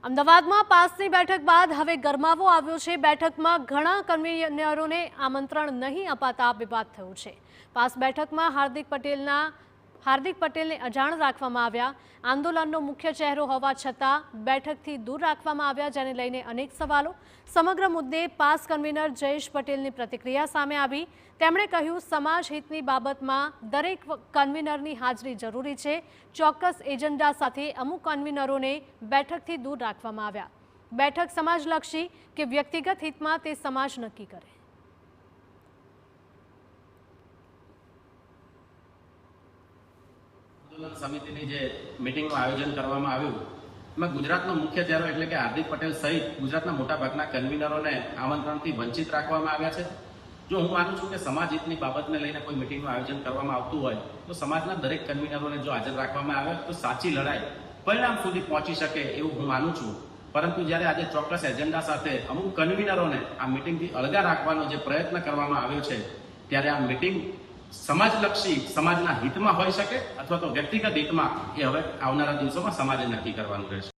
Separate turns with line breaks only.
અમદાવાદમાં પાસની બેઠક બાદ હવે ગરમાવો આવ્યો છે। બેઠકમાં ઘણા કન્વીનરોને આમંત્રણ નહીં અપાતા વિવાદ થયો છે। પાસ બેઠકમાં હાર્દિક પટેલને અજાણ રાખવામાં આવ્યા। આંદોલનનો મુખ્ય ચહેરો હોવા છતાં બેઠકથી દૂર રાખવામાં આવ્યા, જેને લઈને અનેક સવાલો। સમગ્ર મુદ્દે પાસ કન્વીનર જયેશ પટેલની પ્રતિક્રિયા સામે આવી। તેમણે કહ્યું, સમાજ હિતની બાબતમાં દરેક કન્વીનરની હાજરી જરૂરી છે। ચોક્કસ એજન્ડા સાથે અમુક કન્વીનરોને બેઠકથી દૂર રાખવામાં આવ્યા। બેઠક સમાજલક્ષી કે વ્યક્તિગત હિતમાં તે સમાજ નક્કી કરે।
આંદોલન સમિતિની જે મીટિંગનું આયોજન કરવામાં આવ્યું, એમાં ગુજરાતનો મુખ્ય ચહેરો એટલે કે હાર્દિક પટેલ સહિત ગુજરાતના મોટાભાગના કન્વીનરોને આમંત્રણથી વંચિત રાખવામાં આવ્યા છે। જો હું માનું છું કે સમાજ હિતની બાબતને લઈને કોઈ મીટિંગનું આયોજન કરવામાં આવતું હોય તો સમાજના દરેક કન્વીનરોને જો હાજર રાખવામાં આવે તો સાચી લડાઈ પરિણામ સુધી પહોંચી શકે એવું હું માનું છું। પરંતુ જ્યારે આજે ચોક્કસ એજન્ડા સાથે અમુક કન્વીનરોને આ મીટિંગથી અળગા રાખવાનો જે પ્રયત્ન કરવામાં આવ્યો છે, ત્યારે આ મીટિંગ સમાજલક્ષી સમાજના હિતમાં હોઈ શકે અથવા તો વ્યક્તિગત હિતમાં, એ હવે આવનારા દિવસોમાં સમાજે નક્કી કરવાનું રહેશે।